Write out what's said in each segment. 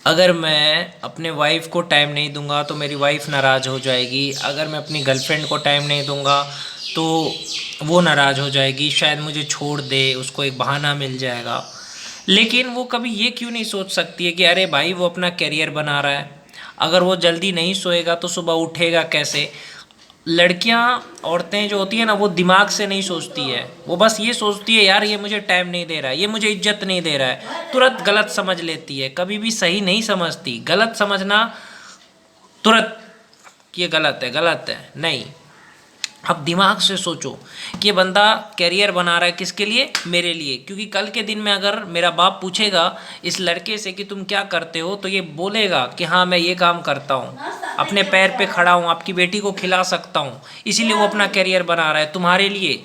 अगर मैं अपने वाइफ को टाइम नहीं दूंगा तो मेरी वाइफ नाराज़ हो जाएगी। अगर मैं अपनी गर्लफ्रेंड को टाइम नहीं दूंगा तो वो नाराज़ हो जाएगी, शायद मुझे छोड़ दे, उसको एक बहाना मिल जाएगा। लेकिन वो कभी ये क्यों नहीं सोच सकती है कि अरे भाई वो अपना करियर बना रहा है, अगर वो जल्दी नहीं सोएगा तो सुबह उठेगा कैसे। लड़कियां, औरतें जो होती है ना, वो दिमाग से नहीं सोचती है, वो बस ये सोचती है यार ये मुझे टाइम नहीं दे रहा है, ये मुझे इज्जत नहीं दे रहा है, तुरंत गलत समझ लेती है, कभी भी सही नहीं समझती। गलत समझना तुरंत, ये गलत है, गलत है नहीं। अब दिमाग से सोचो कि ये बंदा कैरियर बना रहा है किसके लिए, मेरे लिए। क्योंकि कल के दिन में अगर मेरा बाप पूछेगा इस लड़के से कि तुम क्या करते हो, तो ये बोलेगा कि हाँ मैं ये काम करता हूँ, अपने पैर पे खड़ा हूँ, आपकी बेटी को खिला सकता हूँ, इसीलिए वो अपना कैरियर बना रहा है तुम्हारे लिए।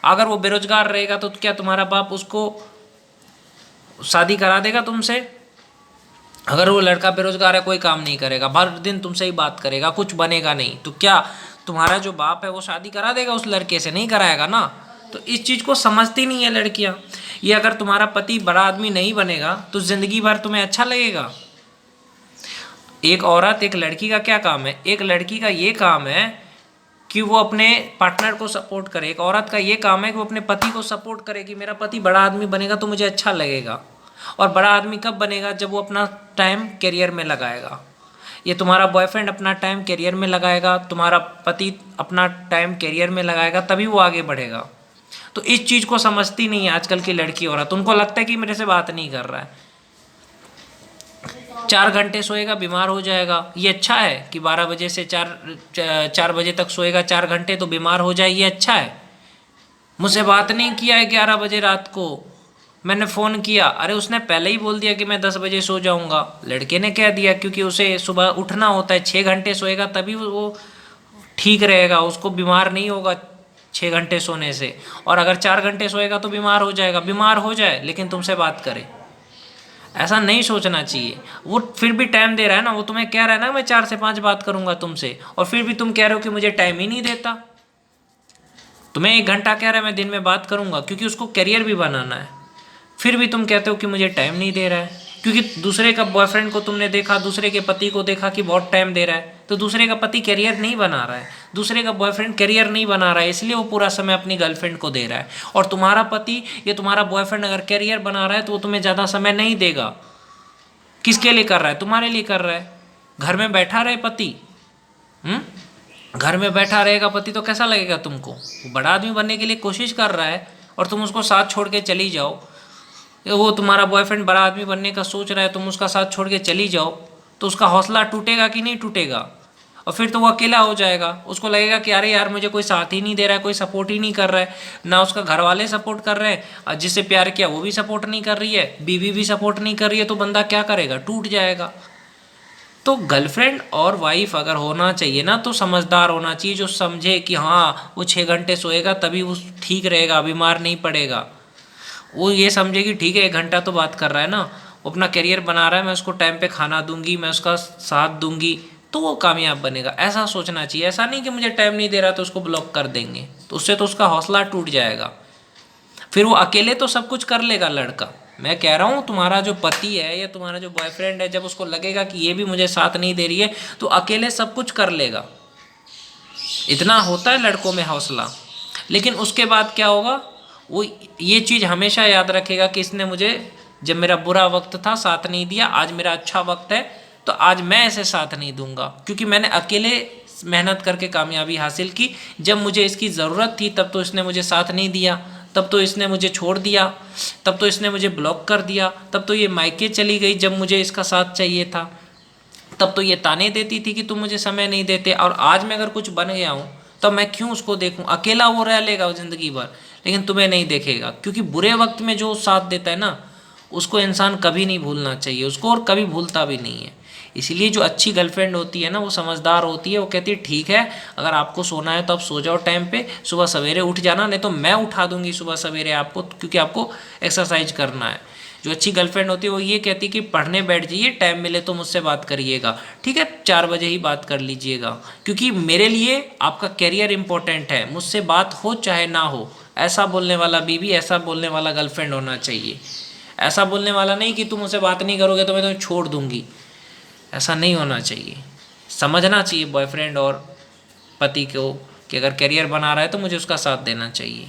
अगर वो बेरोजगार रहेगा तो क्या तुम्हारा बाप उसको शादी करा देगा तुमसे? अगर वो लड़का बेरोजगार है, कोई काम नहीं करेगा, भर दिन तुमसे ही बात करेगा, कुछ बनेगा नहीं, तो क्या तुम्हारा जो बाप है वो शादी करा देगा उस लड़के से? नहीं कराएगा ना। तो इस चीज़ को समझती नहीं है लड़कियां। ये अगर तुम्हारा पति बड़ा आदमी नहीं बनेगा तो जिंदगी भर तुम्हें अच्छा लगेगा? एक औरत, एक लड़की का क्या काम है? एक लड़की का ये काम है कि वो अपने पार्टनर को सपोर्ट करे, एक औरत का ये काम है कि वो अपने पति को सपोर्ट करे कि मेरा पति बड़ा आदमी बनेगा तो मुझे अच्छा लगेगा। और बड़ा आदमी कब बनेगा? जब वो अपना टाइम करियर में लगाएगा। ये तुम्हारा बॉयफ्रेंड अपना टाइम करियर में लगाएगा, तुम्हारा पति अपना टाइम करियर में लगाएगा, तभी वो आगे बढ़ेगा। तो इस चीज़ को समझती नहीं है आजकल की लड़की औरत। उनको लगता है कि मेरे से बात नहीं कर रहा है, 4 घंटे सोएगा बीमार हो जाएगा। ये अच्छा है कि 12 बजे से 4 बजे तक सोएगा 4 घंटे तो बीमार हो जाए, ये अच्छा है? मुझसे बात नहीं किया है 11 बजे रात को, मैंने फ़ोन किया, अरे उसने पहले ही बोल दिया कि मैं 10 बजे सो जाऊंगा। लड़के ने कह दिया क्योंकि उसे सुबह उठना होता है, 6 घंटे सोएगा तभी वो ठीक रहेगा, उसको बीमार नहीं होगा 6 घंटे सोने से। और अगर 4 घंटे सोएगा तो बीमार हो जाएगा। बीमार हो जाए लेकिन तुमसे बात करे, ऐसा नहीं सोचना चाहिए। वो फिर भी टाइम दे रहा है ना, वो तुम्हें कह रहा है ना मैं 4 से 5 बात करूंगा तुमसे, और फिर भी तुम कह रहे हो कि मुझे टाइम ही नहीं देता। तुम्हें 1 घंटा कह रहा है मैं दिन में बात करूंगा क्योंकि उसको करियर भी बनाना है, फिर भी तुम कहते हो कि मुझे टाइम नहीं दे रहा है। क्योंकि दूसरे का बॉयफ्रेंड को तुमने देखा, दूसरे के पति को देखा कि बहुत टाइम दे रहा है, तो दूसरे का पति करियर नहीं बना रहा है, दूसरे का बॉयफ्रेंड करियर नहीं बना रहा है, इसलिए वो पूरा समय अपनी गर्लफ्रेंड को दे रहा है। और तुम्हारा पति या तुम्हारा बॉयफ्रेंड अगर करियर बना रहा है तो वो तुम्हें ज़्यादा समय नहीं देगा। किसके लिए कर रहा है? तुम्हारे लिए कर रहा है। घर में बैठा रहे पति, घर में बैठा रहेगा पति तो कैसा लगेगा तुमको? वो बड़ा आदमी बनने के लिए कोशिश कर रहा है और तुम उसको साथ छोड़ के चली जाओ। वो तुम्हारा बॉयफ्रेंड बड़ा आदमी बनने का सोच रहा है, तुम उसका साथ छोड़ के चली जाओ, तो उसका हौसला टूटेगा कि नहीं टूटेगा? और फिर तो वो अकेला हो जाएगा, उसको लगेगा कि अरे यार मुझे कोई साथ ही नहीं दे रहा है, कोई सपोर्ट ही नहीं कर रहा है, ना उसका घर वाले सपोर्ट कर रहे हैं, और जिससे प्यार किया वो भी सपोर्ट नहीं कर रही है, बीवी भी सपोर्ट नहीं कर रही है, तो बंदा क्या करेगा? टूट जाएगा। तो गर्लफ्रेंड और वाइफ अगर होना चाहिए ना तो समझदार होना चाहिए, जो समझे कि हाँ वो 6 घंटे सोएगा तभी वो ठीक रहेगा, बीमार नहीं पड़ेगा। वो ये समझे कि ठीक है 1 घंटा तो बात कर रहा है ना, वो अपना करियर बना रहा है, मैं उसको टाइम पे खाना दूंगी, मैं उसका साथ दूंगी, तो वो कामयाब बनेगा। ऐसा सोचना चाहिए। ऐसा नहीं कि मुझे टाइम नहीं दे रहा तो उसको ब्लॉक कर देंगे, तो उससे तो उसका हौसला टूट जाएगा। फिर वो अकेले तो सब कुछ कर लेगा लड़का। मैं कह रहा हूँ तुम्हारा जो पति है या तुम्हारा जो बॉयफ्रेंड है, जब उसको लगेगा कि ये भी मुझे साथ नहीं दे रही है तो अकेले सब कुछ कर लेगा। इतना होता है लड़कों में हौसला। लेकिन उसके बाद क्या होगा? वो ये चीज़ हमेशा याद रखेगा कि इसने मुझे जब मेरा बुरा वक्त था साथ नहीं दिया, आज मेरा अच्छा वक्त है तो आज मैं ऐसे साथ नहीं दूंगा, क्योंकि मैंने अकेले मेहनत करके कामयाबी हासिल की। जब मुझे इसकी ज़रूरत थी तब तो इसने मुझे साथ नहीं दिया, तब तो इसने मुझे छोड़ दिया, तब तो इसने मुझे ब्लॉक कर दिया, तब तो ये मायके चली गई जब मुझे इसका साथ चाहिए था, तब तो ये ताने देती थी कि तुम मुझे समय नहीं देते। और आज मैं अगर कुछ बन गया हूँ तब मैं क्यों उसको देखूँ? अकेला वो रह लेगा ज़िंदगी भर, लेकिन तुम्हें नहीं देखेगा। क्योंकि बुरे वक्त में जो साथ देता है ना, उसको इंसान कभी नहीं भूलना चाहिए उसको, और कभी भूलता भी नहीं है। इसीलिए जो अच्छी गर्लफ्रेंड होती है ना, वो समझदार होती है। वो कहती है ठीक है अगर आपको सोना है तो आप सो जाओ टाइम पे, सुबह सवेरे उठ जाना, नहीं तो मैं उठा दूंगी सुबह सवेरे आपको, क्योंकि आपको एक्सरसाइज करना है। जो अच्छी गर्लफ्रेंड होती है वो ये कहती है कि पढ़ने बैठ जाइए, टाइम मिले तो मुझसे बात करिएगा, ठीक है 4 बजे ही बात कर लीजिएगा, क्योंकि मेरे लिए आपका करियर इंपॉर्टेंट है, मुझसे बात हो चाहे ना हो। ऐसा बोलने वाला बीवी, ऐसा बोलने वाला गर्लफ्रेंड होना चाहिए। ऐसा बोलने वाला नहीं कि तुम मुझसे बात नहीं करोगे तो मैं तुम्हें छोड़ दूंगी, ऐसा नहीं होना चाहिए। समझना चाहिए बॉयफ्रेंड और पति को कि अगर करियर बना रहा है तो मुझे उसका साथ देना चाहिए।